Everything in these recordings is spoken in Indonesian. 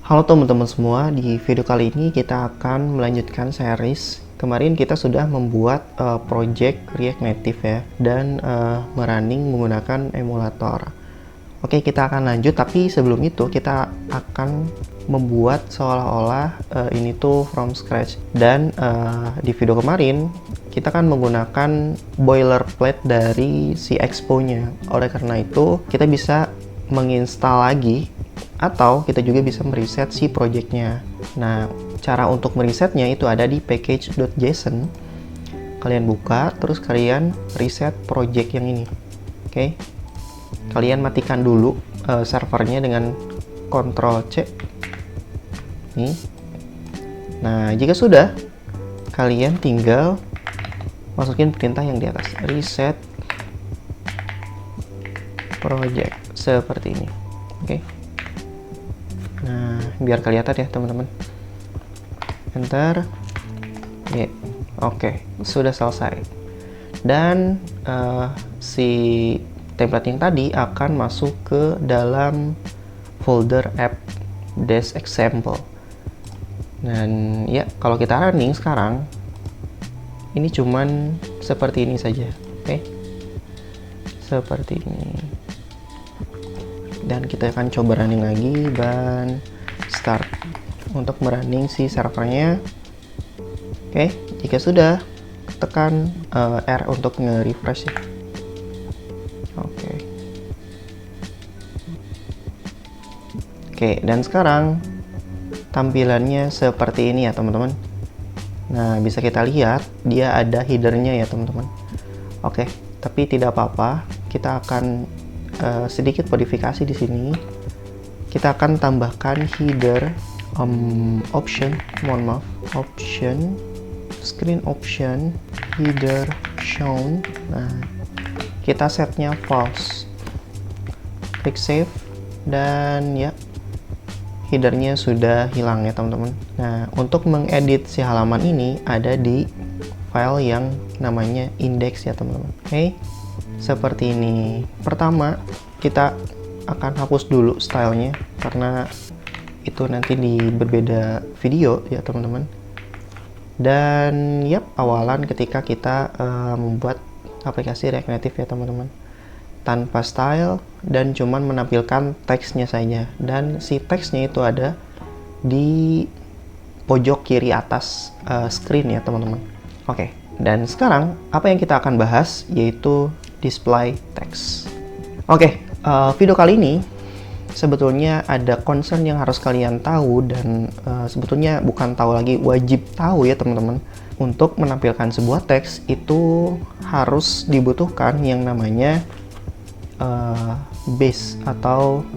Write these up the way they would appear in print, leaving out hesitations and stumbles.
Halo teman-teman semua, di video kali ini kita akan melanjutkan series. Kemarin kita sudah membuat project React Native ya, dan merunning menggunakan emulator. Oke, kita akan lanjut, tapi sebelum itu kita akan membuat seolah-olah ini tuh from scratch. Dan di video kemarin kita kan menggunakan boilerplate dari si Expo-nya. Oleh karena itu, kita bisa menginstal lagi atau kita juga bisa mereset si projectnya. Nah, cara untuk meresetnya itu ada di package.json. Kalian buka, terus kalian reset project yang ini. Oke. Kalian matikan dulu servernya dengan Ctrl C. Nih. Nah, jika sudah, kalian tinggal masukin perintah yang di atas, reset project seperti ini. Oke. Nah, biar kelihatan ya teman-teman. Enter. Ya, oke, sudah selesai. Dan si template yang tadi akan masuk ke dalam folder app-example. Dan ya, kalau kita running sekarang, ini cuman seperti ini saja. Oke. Seperti ini. Dan kita akan coba running lagi dan start untuk merunning si servernya. Oke, jika sudah, tekan R untuk nge-refresh ya. Oke, dan sekarang tampilannya seperti ini ya teman-teman. Nah, bisa kita lihat dia ada headernya ya teman-teman. Oke, tapi tidak apa-apa, kita akan sedikit modifikasi di sini. Kita akan tambahkan header option, option, screen option, header shown. Nah, kita setnya false. Klik save dan ya, headernya sudah hilang ya teman-teman. Nah, untuk mengedit si halaman ini ada di file yang namanya index ya teman-teman. Oke. Seperti ini. Pertama, kita akan hapus dulu stylenya karena itu nanti di berbeda video ya teman-teman. Dan yap, awalan ketika kita membuat aplikasi React Native ya teman-teman, tanpa style dan cuman menampilkan teksnya saja. Dan si teksnya itu ada di pojok kiri atas screen ya teman-teman. Oke, dan sekarang apa yang kita akan bahas yaitu display text. Oke, video kali ini sebetulnya ada concern yang harus kalian tahu dan sebetulnya bukan tahu lagi, wajib tahu ya teman-teman. Untuk menampilkan sebuah teks itu harus dibutuhkan yang namanya base atau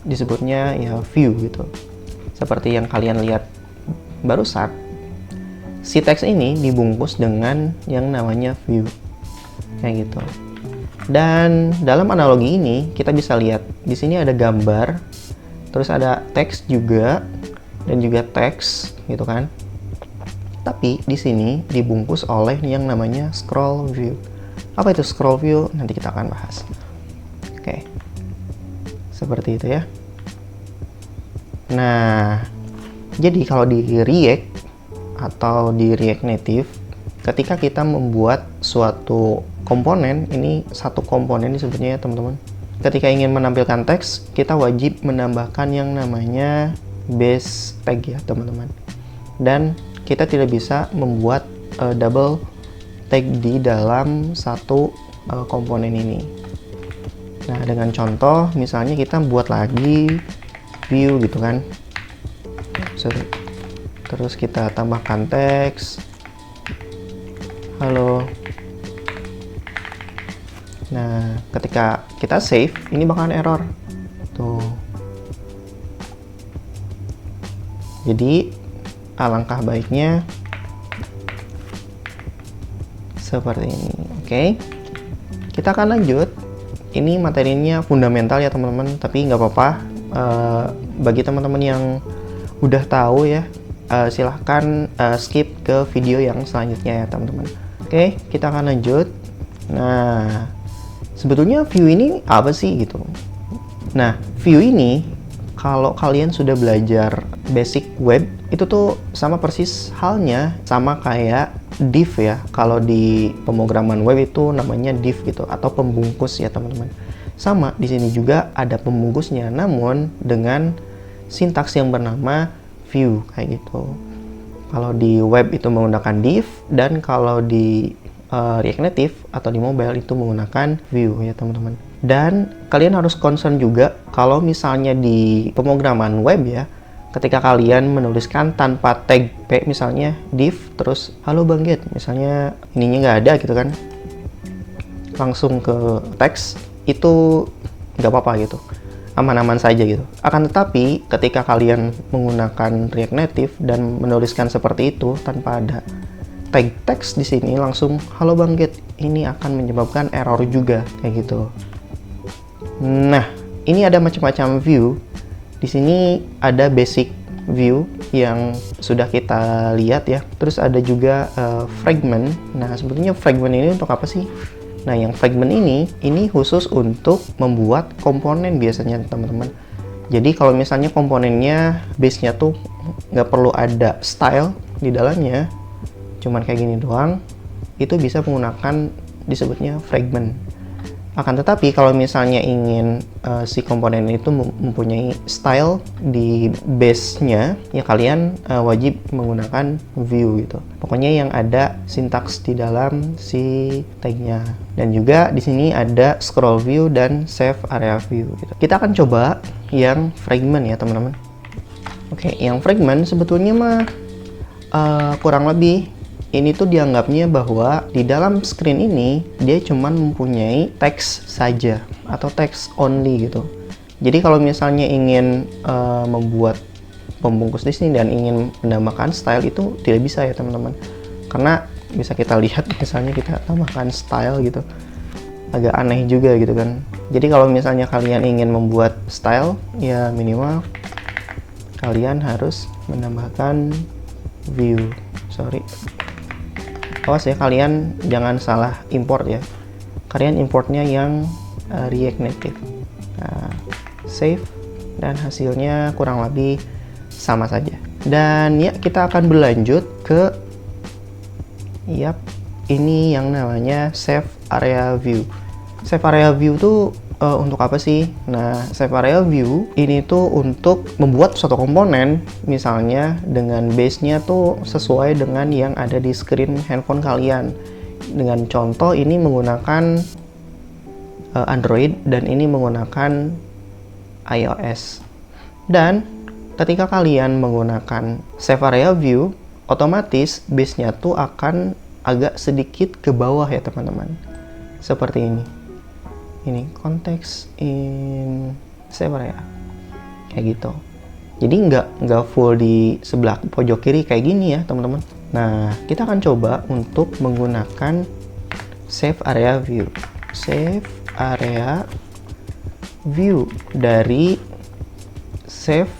disebutnya ya view gitu. Seperti yang kalian lihat barusan, si teks ini dibungkus dengan yang namanya view. Kayak gitu. Dan dalam analogi ini kita bisa lihat di sini ada gambar, terus ada teks juga dan juga teks gitu kan. Tapi di sini dibungkus oleh yang namanya scroll view. Apa itu scroll view? Nanti kita akan bahas. Oke. Seperti itu ya. Nah, jadi kalau di React atau di React Native, ketika kita membuat suatu komponen, ini satu komponen disebutnya ya teman-teman. Ketika ingin menampilkan teks, kita wajib menambahkan yang namanya base tag ya teman-teman. Dan kita tidak bisa membuat double tag di dalam satu komponen ini. Nah, dengan contoh misalnya kita buat lagi view gitu kan. Terus kita tambahkan teks halo. Nah, ketika kita save, ini bakalan error. Tuh. Jadi, alangkah baiknya seperti ini. Oke. Kita akan lanjut. Ini materinya fundamental ya teman-teman, tapi nggak apa-apa. Bagi teman-teman yang udah tahu ya, silahkan skip ke video yang selanjutnya ya teman-teman. Oke, kita akan lanjut. Nah, sebetulnya view ini apa sih gitu? Nah, view ini kalau kalian sudah belajar basic web, itu tuh sama persis halnya sama kayak div ya. Kalau di pemrograman web itu namanya div gitu, atau pembungkus ya teman-teman. Sama di sini juga ada pembungkusnya, namun dengan sintaks yang bernama view kayak gitu. Kalau di web itu menggunakan div, dan kalau di React Native atau di mobile itu menggunakan view ya teman-teman. Dan kalian harus concern juga kalau misalnya di pemrograman web ya, ketika kalian menuliskan tanpa tag p, misalnya div terus halo Bang Get, misalnya ininya nggak ada gitu kan, langsung ke teks, itu nggak apa-apa gitu, aman-aman saja gitu. Akan tetapi ketika kalian menggunakan React Native dan menuliskan seperti itu tanpa ada tag teks di sini, langsung halo Bang Get, ini akan menyebabkan error juga kayak gitu. Nah, ini ada macam-macam view. Di sini ada basic view yang sudah kita lihat ya. Terus ada juga fragment. Nah, sebetulnya fragment ini untuk apa sih? Nah, yang fragment ini khusus untuk membuat komponen biasanya teman-teman. Jadi kalau misalnya komponennya base-nya tuh nggak perlu ada style di dalamnya, cuman kayak gini doang, itu bisa menggunakan disebutnya fragment. Akan tetapi kalau misalnya ingin si komponen itu mempunyai style di base-nya, ya kalian wajib menggunakan view gitu. Pokoknya yang ada sintaks di dalam si tag-nya. Dan juga di sini ada scroll view dan save area view gitu. Kita akan coba yang fragment ya teman-teman. Oke, yang fragment sebetulnya mah kurang lebih ini tuh dianggapnya bahwa di dalam screen ini dia cuman mempunyai teks saja atau teks only gitu. Jadi kalau misalnya ingin membuat pembungkus di sini dan ingin menambahkan style itu tidak bisa ya teman-teman. Karena bisa kita lihat misalnya kita tambahkan style gitu, agak aneh juga gitu kan. Jadi kalau misalnya kalian ingin membuat style, ya minimal kalian harus menambahkan view. Awas ya, kalian jangan salah import ya. Kalian importnya yang React Native. Nah, save, dan hasilnya kurang lebih sama saja. Dan ya, kita akan berlanjut ke ini yang namanya save area view. Save area view tuh untuk apa sih? Nah, save area view ini tuh untuk membuat suatu komponen, misalnya dengan base-nya tuh sesuai dengan yang ada di screen handphone kalian. Dengan contoh ini menggunakan Android dan ini menggunakan iOS. Dan ketika kalian menggunakan save area view, otomatis base-nya tuh akan agak sedikit ke bawah ya teman-teman. Seperti ini. Ini konteks in save area kayak gitu. Jadi nggak full di sebelah pojok kiri kayak gini ya teman-teman. Nah, kita akan coba untuk menggunakan save area view. Save area view dari save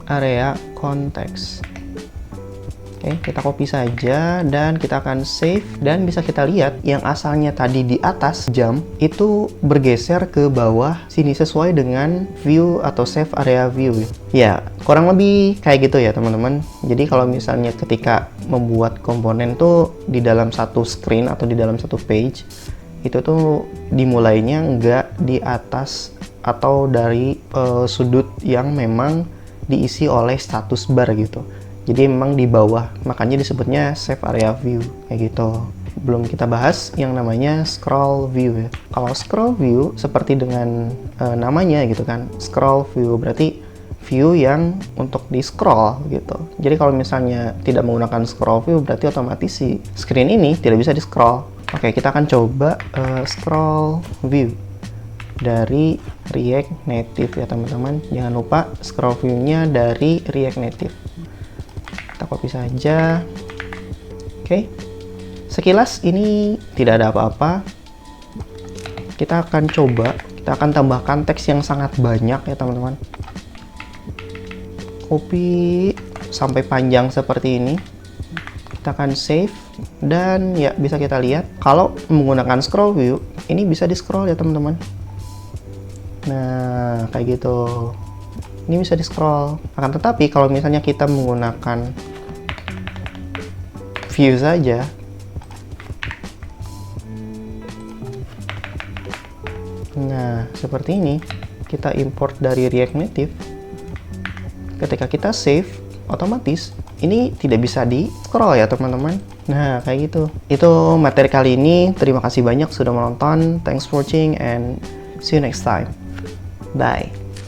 area konteks. Oke, kita copy saja dan kita akan save, dan bisa kita lihat yang asalnya tadi di atas jam itu bergeser ke bawah sini sesuai dengan view atau save area view. Ya, kurang lebih kayak gitu ya teman-teman. Jadi kalau misalnya ketika membuat komponen tuh di dalam satu screen atau di dalam satu page, itu tuh dimulainya nggak di atas atau dari sudut yang memang diisi oleh status bar gitu. Jadi memang di bawah, makanya disebutnya save area view kayak gitu. Belum kita bahas yang namanya scroll view ya. Kalau scroll view seperti dengan namanya gitu kan, scroll view berarti view yang untuk di scroll gitu. Jadi kalau misalnya tidak menggunakan scroll view, berarti otomatis si screen ini tidak bisa di scroll. Oke, kita akan coba scroll view dari React Native ya teman-teman. Jangan lupa scroll view-nya dari React Native. Kita copy saja. Oke. Sekilas ini tidak ada apa-apa. Kita akan coba, kita akan tambahkan teks yang sangat banyak ya teman-teman. Copy sampai panjang seperti ini. Kita akan save, dan ya bisa kita lihat kalau menggunakan scroll view ini bisa di scroll ya teman-teman. Nah, kayak gitu. ini bisa di scroll. Akan tetapi kalau misalnya kita menggunakan view saja, nah seperti ini, kita import dari React Native. Ketika kita save, otomatis ini tidak bisa di scroll ya teman-teman. Nah kayak gitu. Itu materi kali ini. Terima kasih banyak sudah menonton. Thanks for watching and see you next time. Bye.